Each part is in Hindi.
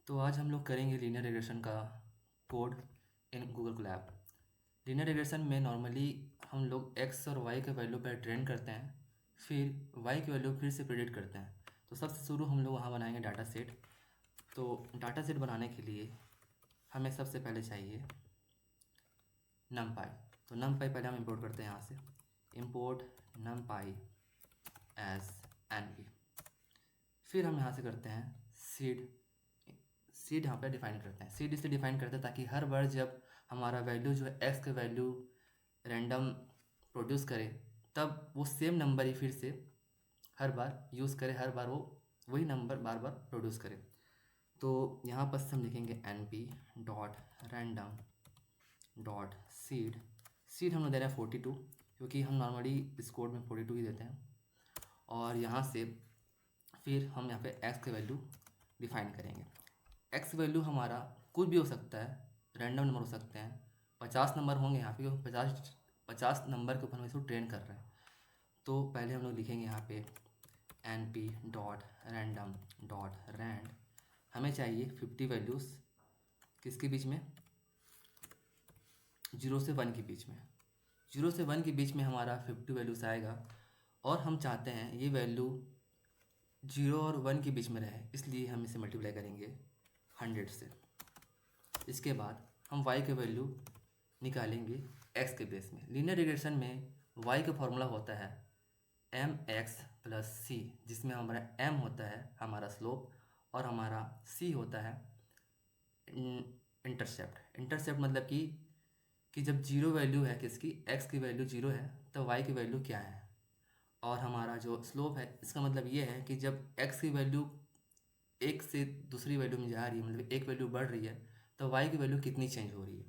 तो आज हम लोग करेंगे लीनियर रिग्रेशन का code in Google Colab. Linear regression में नॉर्मली हम लोग एक्स और वाई के वैल्यू पर ट्रेन करते हैं, फिर वाई की वैल्यू फिर से प्रेडिक्ट करते हैं। तो सबसे शुरू हम लोग वहाँ बनाएंगे डाटा सेट। तो डाटा सेट बनाने के लिए हमें सबसे पहले चाहिए numpy। तो numpy पहले हम इंपोर्ट करते हैं यहाँ से, इंपोर्ट numpy एज np। फिर हम यहाँ से करते हैं सीड यहाँ पे डिफाइन करते हैं। सीड इसलिए डिफाइन करते हैं ताकि हर बार जब हमारा वैल्यू जो है एक्स के वैल्यू रैंडम प्रोड्यूस करे, तब वो सेम नंबर ही फिर से हर बार यूज़ करे, हर बार वो वही नंबर बार बार प्रोड्यूस करे। तो यहाँ पर हम लिखेंगे np.random.seed। सीड हम लोग दे रहे हैं 42, क्योंकि हम नॉर्मली इस कोड में 42 ही देते हैं। और यहाँ से फिर हम यहाँ पे x के वैल्यू डिफाइन करेंगे। x वैल्यू हमारा कुछ भी हो सकता है, रैंडम नंबर हो सकते हैं, 50 नंबर होंगे यहाँ पे, क्योंकि 50 नंबर के ऊपर हम इसको ट्रेन कर रहे हैं। तो पहले हम लोग लिखेंगे यहाँ पे np.random.rand। हमें चाहिए 50 वैल्यूज़ किसके बीच में, 0 से 1 के बीच में। 0 से 1 के बीच में हमारा 50 वैल्यूज़ आएगा, और हम चाहते हैं ये वैल्यू 0 और 1 के बीच में रहे, इसलिए हम इसे मल्टीप्लाई करेंगे 100 से। इसके बाद हम y के वैल्यू निकालेंगे x के बेस में। लीनियर रिग्रेशन में y का फॉर्मूला होता है mx प्लस c, जिसमें हमारा m होता है हमारा स्लोप और हमारा c होता है इंटरसेप्ट। इंटरसेप्ट मतलब कि जब जीरो वैल्यू है किसकी, x की वैल्यू 0 है, तो y की वैल्यू क्या है। और हमारा जो स्लोप है, इसका मतलब ये है कि जब x की वैल्यू एक से दूसरी वैल्यू में जा रही है, मतलब एक वैल्यू बढ़ रही है, तो y की वैल्यू कितनी चेंज हो रही है।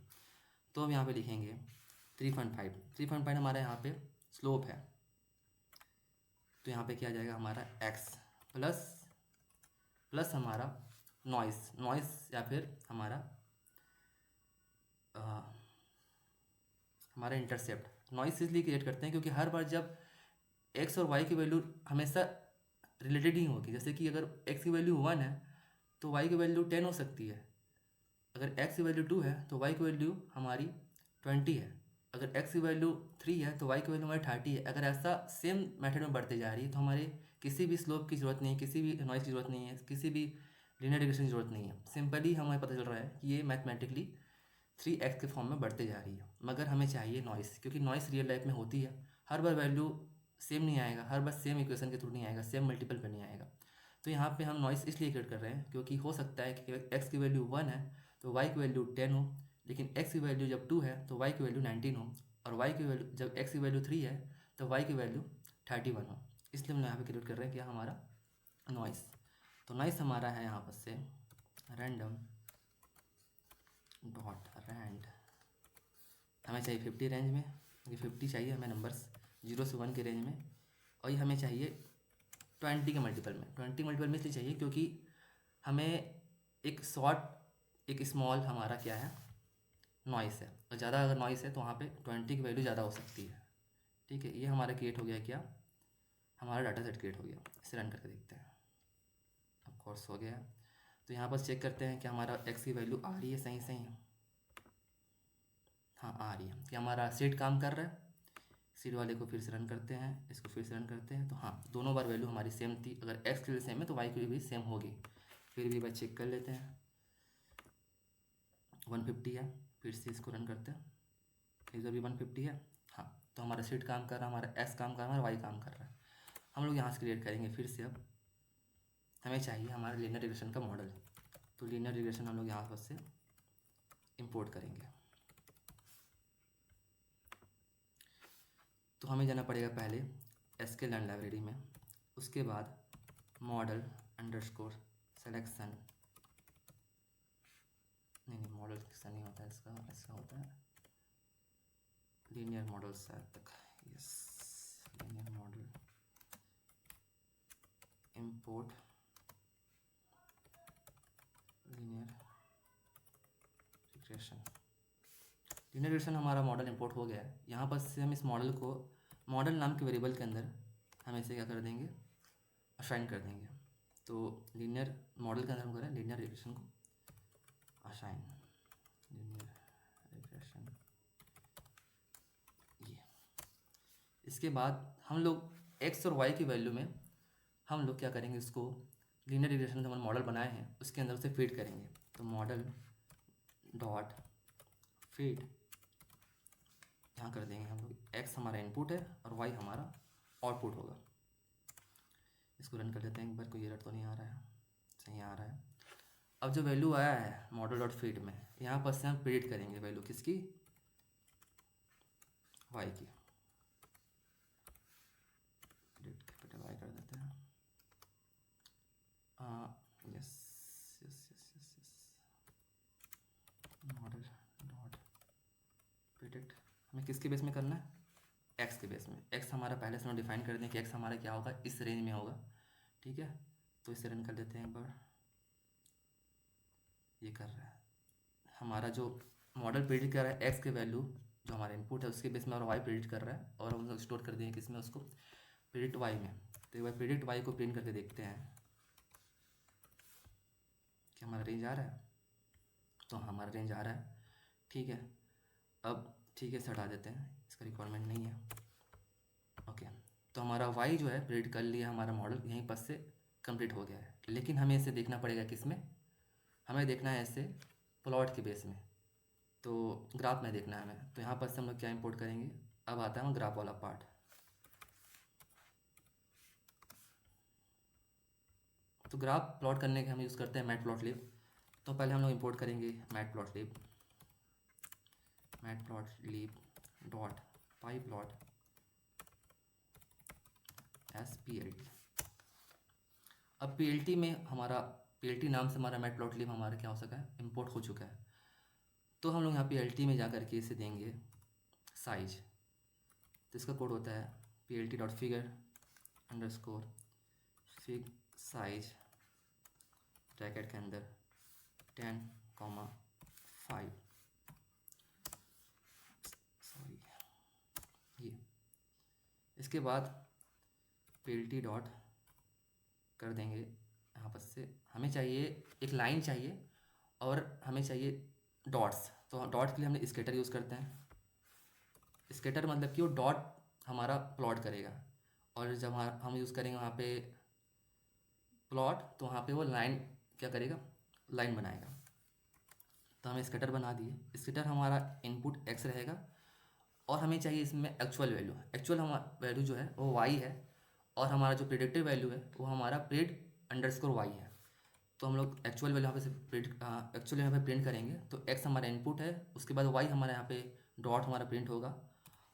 तो हम यहाँ पे लिखेंगे 3.5 हमारा यहाँ पे स्लोप है। तो यहाँ पे क्या जाएगा हमारा x प्लस हमारा नॉइस या फिर हमारा इंटरसेप्ट। नॉइस इसलिए क्रिएट करते हैं क्योंकि हर बार जब x और y की वैल्यू हमेशा रिलेटेड ही होगी। जैसे कि अगर x की वैल्यू 1 है तो y की वैल्यू 10 हो सकती है, अगर x की वैल्यू 2 है तो y की वैल्यू हमारी 20 है, अगर x की वैल्यू 3 है तो y की वैल्यू हमारी 30 है। अगर ऐसा सेम मेथड में बढ़ते जा रही है तो हमारे किसी भी स्लोप की ज़रूरत नहीं है, किसी भी नॉइस की ज़रूरत नहीं है, किसी भी लीनियर रिग्रेशन की ज़रूरत नहीं है। सिंपली हमें पता चल रहा है कि ये मैथमेटिकली 3x के फॉर्म में बढ़ते जा रही है। मगर हमें चाहिए नॉइस, क्योंकि नॉइस रियल लाइफ में होती है, हर बार वैल्यू सेम नहीं आएगा, हर बार सेम इक्वेशन के थ्रू नहीं आएगा, सेम मल्टीपल पे नहीं आएगा। तो यहाँ पे हम नॉइस इसलिए क्रिएट कर रहे हैं क्योंकि हो सकता है कि x की वैल्यू 1 है तो y की वैल्यू 10 हो, लेकिन x की वैल्यू जब 2 है तो y की वैल्यू 19 हो, और y की वैल्यू जब x की वैल्यू 3 है तो y की वैल्यू 31 हो। इसलिए हम यहाँ पे क्रिएट कर रहे हैं क्या, हमारा नॉइस। तो नॉइस हमारा है यहाँ पर से random.rand। हमें चाहिए 50 रेंज में, ये 50 चाहिए हमें नंबर्स 0 से 1 के रेंज में, और ये हमें चाहिए 20 के मल्टीपल में। 20 मल्टीपल में इसलिए चाहिए क्योंकि हमें एक एक स्मॉल हमारा क्या है, नॉइस है, और ज़्यादा अगर नॉइस है तो वहाँ पे 20 की वैल्यू ज़्यादा हो सकती है। ठीक है, ये हमारा क्रिएट हो गया, क्या हमारा डाटा सेट क्रिएट हो गया। इसे रन करके देखते हैं। ऑफ कोर्स हो गया। तो यहाँ पर चेक करते हैं कि हमारा x की वैल्यू आ रही है, सही है, हाँ आ रही है। क्या हमारा सीड काम कर रहा है। सीड वाले को फिर से रन करते हैं, इसको फिर से रन करते हैं, तो हाँ दोनों बार वैल्यू हमारी सेम थी। अगर x की वैल्यू सेम है तो y की भी सेम होगी। फिर भी एक बार चेक कर लेते हैं, 150 है, फिर से इसको रन करते हैं, इधर भी 150 है। हाँ, तो हमारा सीड काम कर रहा है, हमारा x काम कर रहा है, हमारा y काम कर रहा है। हम लोग यहाँ से क्रिएट करेंगे फिर से। अब हमें चाहिए हमारा लीनियर रिग्रेशन का मॉडल, तो लीनियर रिग्रेशन हम लोग यहाँ पर से इंपोर्ट करेंगे। तो हमें जाना पड़ेगा पहले sklearn लाइब्रेरी में, उसके बाद मॉडल अंडरस्कोर सेलेक्शन, नहीं मॉडल किसका नहीं होता है, इसका होता है लीनियर मॉडल शायद तक, yes linear model import linear regression. Linear regression हमारा मॉडल इंपोर्ट हो गया है। यहाँ पर से हम इस मॉडल को मॉडल नाम के वेरिएबल के अंदर हम इसे क्या कर देंगे, असाइन कर देंगे। तो लीनियर मॉडल के अंदर हम करें लीनियर रिग्रेशन को असाइन लीनियर रिग्रेशन। ये इसके बाद हम लोग एक्स और वाई की वैल्यू में हम लोग क्या करेंगे, इसको लीनियर रिग्रेशन का मॉडल बनाए हैं उसके अंदर उसे फीड करेंगे। तो मॉडल डॉट फीड यहाँ कर देंगे हम लोग, एक्स हमारा इनपुट है और वाई हमारा आउटपुट होगा। इसको रन कर देते हैं एक बार, कोई एरर तो नहीं आ रहा है, सही आ रहा है। अब जो वैल्यू आया है मॉडल डॉट फीड में, यहाँ पर से हम प्रिडिक्ट करेंगे वैल्यू किसकी, वाई की। प्रिडिक्ट कैपिटल वाई कर देते हैं। Yes yes yes yes yes, model dot predict हमें किसके बेस में करना है, एक्स के बेस में। एक्स हमारा पहले से हम डिफाइन कर दें कि एक्स हमारा क्या होगा, इस रेंज में होगा, ठीक है। तो इसे रन कर देते हैं एक बार। ये कर रहा है हमारा जो मॉडल प्रिडिक्ट कर रहा है एक्स के वैल्यू जो हमारा इनपुट है उसके बेस में, और वाई प्रिडिक्ट कर रहा है, और हम लोग स्टोर कर देंगे किसमें, उसको प्रिडिक्ट वाई में। तो एक बार प्रिडिक्ट वाई को प्रिंट करके देखते हैं कि हमारा रेंज आ रहा है। तो हमारा रेंज आ रहा है, ठीक है। अब ठीक है, इसे हटा देते हैं, इसका रिक्वायरमेंट नहीं है। ओके, तो हमारा वाई जो है प्रिडिक्ट कर लिया, हमारा मॉडल यहीं पर से कंप्लीट हो गया है। लेकिन हमें इसे देखना पड़ेगा किस में, हमें देखना है इसे प्लॉट के बेस में, तो ग्राफ में देखना है हमें। तो यहाँ पर से हम लोग क्या इंपोर्ट करेंगे, अब आता है ग्राफ वाला पार्ट। तो ग्राफ प्लॉट करने के हम यूज़ करते हैं मैटप्लॉटलिब। तो पहले हम लोग इंपोर्ट करेंगे मैटप्लॉटलिब डॉट पाई प्लॉट SPLT। अब PLT में हमारा, PLT नाम से हमारा मैटप्लॉटलिब हमारा क्या हो सका है, इंपोर्ट हो चुका है। तो हम लोग यहाँ PLT में जा करके इसे देंगे साइज। तो इसका कोड होता है PLT.figure_fig साइज ब्रैकेट के अंदर 10,5, सॉरी ये। इसके बाद PLT डॉट कर देंगे, यहाँ पर से हमें चाहिए एक लाइन चाहिए और हमें चाहिए डॉट्स। तो डॉट के लिए हमने स्केटर यूज़ करते हैं। स्केटर मतलब कि वो डॉट हमारा प्लॉट करेगा, और जब हम यूज़ करेंगे वहाँ पे प्लॉट, तो वहाँ पे वो लाइन क्या करेगा, लाइन बनाएगा। तो हमें स्केटर बना दिए। स्केटर हमारा इनपुट एक्स रहेगा, और हमें चाहिए इसमें एक्चुअल वैल्यू। एक्चुअल हमारा वैल्यू जो है वो वाई है, और हमारा जो प्रिडिक्टिव वैल्यू है वो हमारा pred_y है। तो हम लोग एक्चुअल वैल्यू यहाँ पे से एक्चुअल यहाँ पे प्रिंट करेंगे। तो एक्स हमारा इनपुट है, उसके बाद वाई हमारा यहाँ पे डॉट हमारा प्रिंट होगा।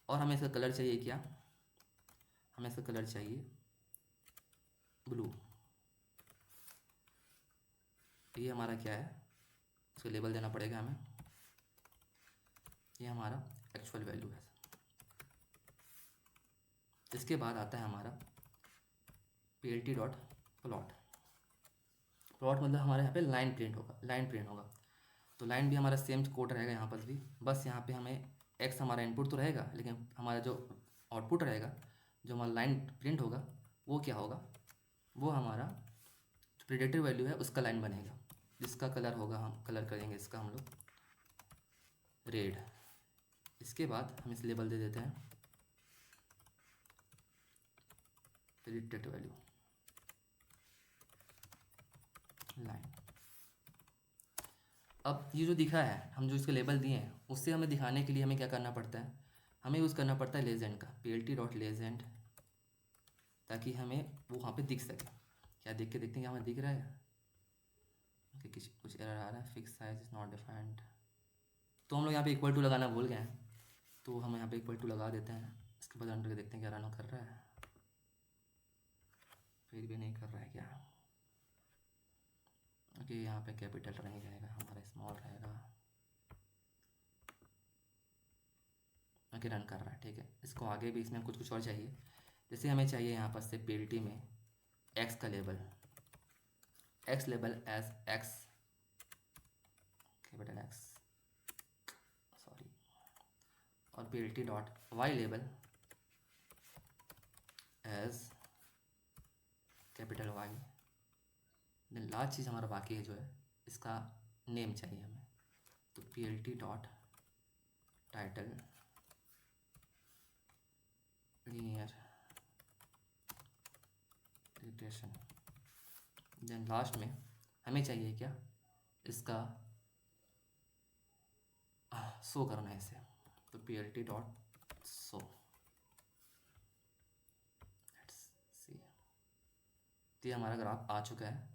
और हमें इसका कलर चाहिए क्या, हमें इसका कलर चाहिए ब्लू। ये हमारा क्या है, इसको लेबल देना पड़ेगा हमें। ये हमारा एक्चुअल वैल्यू है। इसके बाद आता है हमारा PLT डॉट प्लॉट। प्लॉट मतलब हमारे यहाँ पे लाइन प्रिंट होगा, लाइन प्रिंट होगा। तो लाइन भी हमारा सेम कोड रहेगा यहाँ पर भी, बस यहाँ पे हमें एक्स हमारा इनपुट तो रहेगा, लेकिन हमारा जो आउटपुट रहेगा, जो हमारा लाइन प्रिंट होगा, वो क्या होगा, वो हमारा जो प्रिडिक्टिव वैल्यू है उसका लाइन बनेगा, जिसका कलर होगा, हम कलर करेंगे इसका हम लोग रेड। इसके बाद हम इस लेबल दे देते हैं प्रिडिक्टेड वैल्यू लाइन। अब ये जो दिखा है, हम जो इसके लेबल दिए हैं, उससे हमें दिखाने के लिए हमें क्या करना पड़ता है, हमें यूज़ करना पड़ता है लेजेंड का, PLT डॉट लेजेंड, ताकि हमें वो वहाँ पे दिख सके। क्या देख के देखते हैं कि हमें दिख रहा है कि कुछ एरर आ रहा है, fix size is not defined. तो हम लोग यहाँ पे इक्वल टू लगाना भूल गए हैं, तो हम यहाँ पे इक्वल टू लगा देते हैं। इसके बाद अंडर के देखते हैं क्या रन कर रहा है, फिर भी नहीं कर रहा है क्या। ओके, यहाँ पे कैपिटल नहीं रहेगा, हमारा स्मॉल रहेगा। ओके, रन कर रहा है, ठीक है। इसको आगे भी इसमें कुछ और चाहिए, जैसे हमें चाहिए यहाँ पर से PLT में एक्स का label, X label as X capital X, sorry, और PLT dot Y label as capital Y. Last चीज़ हमारा बाकी है जो है इसका नेम चाहिए हमें, तो plt dot title linear regression. Then last में हमें चाहिए क्या, इसका शो करना है इसे, तो plt डॉट शो। तो ये हमारा ग्राफ आ चुका है,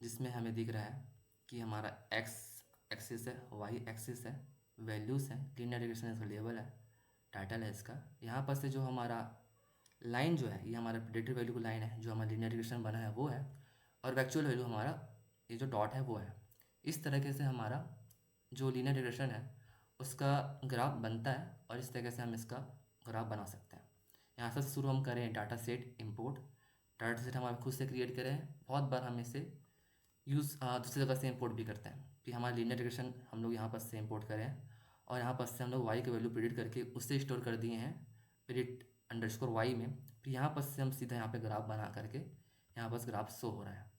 जिसमें हमें दिख रहा है कि हमारा एक्स एक्सिस है, वाई एक्सिस है, वैल्यूज़ हैं, लीनियर रिग्रेशन इसका लेवल है, टाइटल है इसका। यहाँ पर से जो हमारा लाइन जो है, ये हमारा प्रेडिक्टेड वैल्यू का लाइन है, जो हमारा लीनियर रिग्रेशन बना है वो है, और एक्चुअल वैल्यू हमारा ये जो डॉट है वो है। इस तरीके से हमारा जो लीनियर रिग्रेशन है उसका ग्राफ बनता है, और इस तरीके से हम इसका ग्राफ बना सकते हैं। यहाँ से शुरू हम करें data set import. Data set हम खुद से क्रिएट करें, बहुत बार हम इसे दूसरी जगह से इम्पोर्ट भी करते हैं कि हमारा लीनियर रिग्रेशन हम लोग यहाँ पर से इम्पोर्ट करें, और यहाँ पर से हम लोग वाई की वैल्यू प्रिडिक्ट करके उससे स्टोर कर दिए हैं प्रिडिक्ट अंडरस्कोर वाई में। फिर यहाँ पर से हम सीधा यहाँ पे ग्राफ बना करके यहाँ पर ग्राफ शो हो रहा है।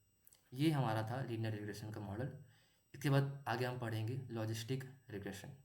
ये हमारा था लीनियर रिग्रेशन का मॉडल। इसके बाद आगे हम पढ़ेंगे लॉजिस्टिक रिग्रेशन।